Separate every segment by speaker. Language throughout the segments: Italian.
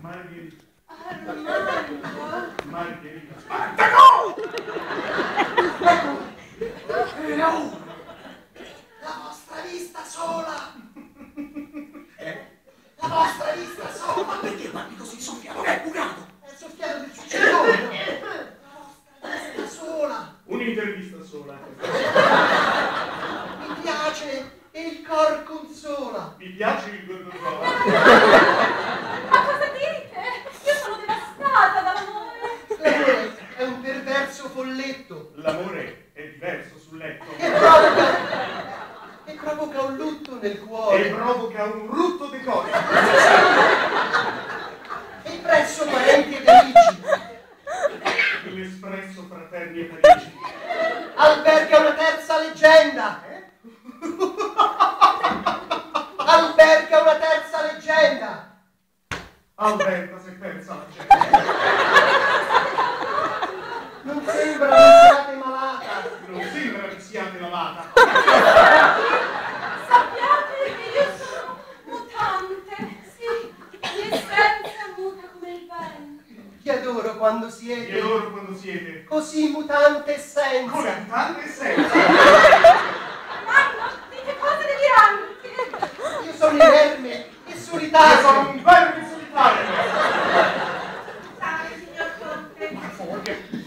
Speaker 1: Margherita.
Speaker 2: Armando.
Speaker 1: Margherita.
Speaker 3: Spartaco!
Speaker 4: No! La vostra vista sola! La vostra vista sola!
Speaker 3: Ma perché parli così soffiato? È bucato!
Speaker 4: È il soffiato del successore! La vostra vista sola!
Speaker 1: Un'intervista sola.
Speaker 4: Mi piace e il cor consola!
Speaker 1: Mi piace il gorgonzola.
Speaker 2: Ma cosa dite? Io sono devastata dall'amore.
Speaker 4: L'amore è un perverso folletto
Speaker 1: L'amore è diverso sul letto.
Speaker 4: e provoca un lutto nel cuore
Speaker 1: E provoca un rutto di cuore.
Speaker 4: e presso parenti ed amici
Speaker 1: L'espresso fraterni e Parigi.
Speaker 4: alberga una terza leggenda. Alberga una terza leggenda.
Speaker 1: Alberta si è persa la gente.
Speaker 4: Non sembra che siate malata.
Speaker 1: Non sembra che siate lavata.
Speaker 2: Sappiate che io sono mutante. Sì, l'essenza muta come il vento.
Speaker 4: Ti adoro quando
Speaker 1: E
Speaker 4: siete
Speaker 1: loro quando siete
Speaker 4: così mutante essenza.
Speaker 1: come tante senza.
Speaker 2: Mamma, dite cose deliranti.
Speaker 4: Io sono inerme e
Speaker 1: Io
Speaker 4: solitario.
Speaker 1: sono un verme solitario.
Speaker 2: Salve, signor Conte.
Speaker 1: Ma fuori.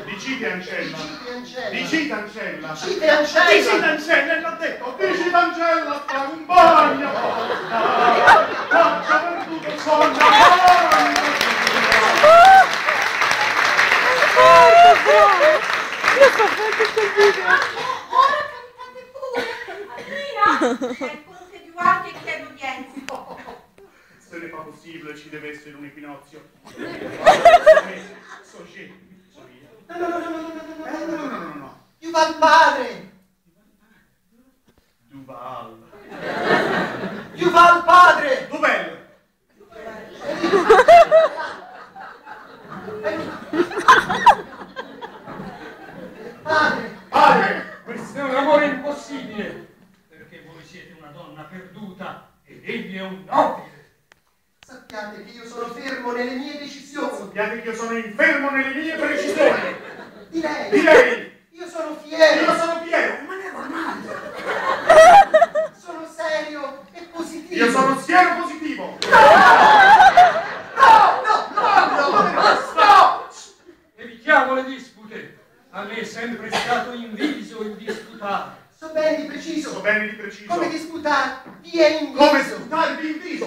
Speaker 1: Dicite Ancella.
Speaker 4: Dicite Ancella.
Speaker 1: Dicite Ancella.
Speaker 4: Dicite Ancella.
Speaker 1: Dicite Ancella, l'ho detto. Dicite Ancella, sta un bagno. Faccia perduto il sonno.
Speaker 2: Ora cantate pure. Almina, è il Conte di Guardia che chiede udienza.
Speaker 1: Se ne fa possibile, ci deve essere un equinozio. So io. No.
Speaker 4: Duval padre.
Speaker 1: Duval.
Speaker 4: Duval padre.
Speaker 1: Dov'è?
Speaker 4: Padre.
Speaker 1: Padre!
Speaker 5: Questo è un amore impossibile, perché voi siete una donna perduta ed egli è un nobile.
Speaker 4: Sappiate che io sono fermo nelle mie decisioni.
Speaker 1: Sappiate che io sono infermo nelle mie precisioni.
Speaker 4: Di lei.
Speaker 1: Di lei!
Speaker 4: Io sono fiero.
Speaker 1: Io sono Piero! Ma ne è normale!
Speaker 4: Sono serio e positivo.
Speaker 1: Io sono siero positivo!
Speaker 4: No!
Speaker 5: Evitiamo le dispute. A me è sempre stato inviso il disputare.
Speaker 4: So bene di preciso.
Speaker 1: So bene di preciso.
Speaker 4: Come disputare vie in
Speaker 1: Come
Speaker 4: viso.
Speaker 1: sputarvi in viso!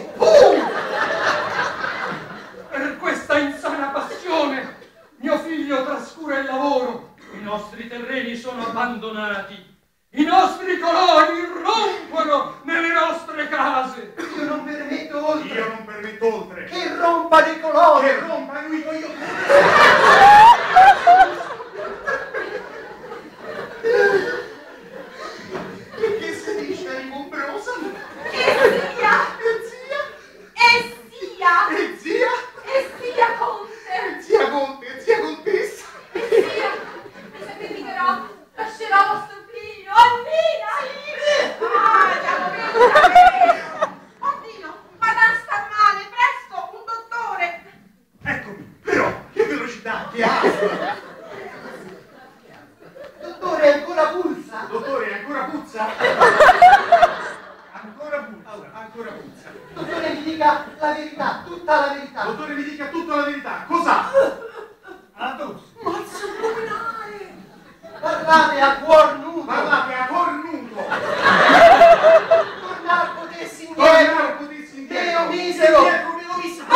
Speaker 5: Per questa insana passione mio figlio trascura il lavoro. I nostri terreni sono abbandonati. I nostri coloni irrompono nelle nostre case.
Speaker 4: Io non permetto oltre.
Speaker 1: Io non permetto oltre.
Speaker 4: Che rompa dei colori.
Speaker 1: Che rompa lui io. Che si dice rigombrosa?
Speaker 2: Sia Conte.
Speaker 1: Zia Conte, zia contessa.
Speaker 2: Sia, mi sacrificherò, lascerò vostro figlio. Annina! Già lo Oddio, Madame sta male, presto, un dottore.
Speaker 1: Eccomi, però, che velocità, che asta.
Speaker 4: Dottore, ancora pulsa?
Speaker 1: Dottore, ancora puzza? Ancora puzza, ancora puzza.
Speaker 4: Dottore, mi dica la verità, tutta la verità.
Speaker 1: Dottore, mi dica tutta la verità. Cos'ha? La tosse.
Speaker 4: Mazzo criminale! Parlate a cuor nudo.
Speaker 1: Parlate a cornuto.
Speaker 4: Tornar potessi
Speaker 1: Tornare
Speaker 4: indietro.
Speaker 1: potessi indietro.
Speaker 4: Dio misero.
Speaker 1: Indietro, Dio misero.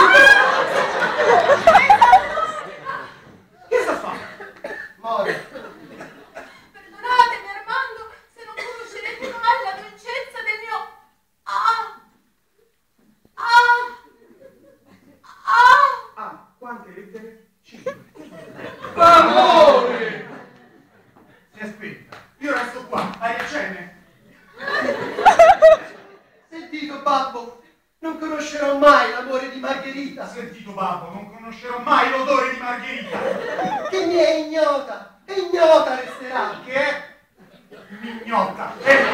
Speaker 1: Che sta a fare?
Speaker 4: More.
Speaker 2: Perdonatemi, Armando, se non conoscerete mai la dolcezza del mio...
Speaker 1: Quante lettere? 5.
Speaker 5: Amore!
Speaker 1: Si aspetta. Io resto qua, a riaccenne.
Speaker 4: Sentito, babbo, non conoscerò mai l'amore di Margherita.
Speaker 1: Sentito babbo, non conoscerò mai l'odore di Margherita.
Speaker 4: Che mi è ignota, e ignota resterà.
Speaker 1: Che è mignotta. È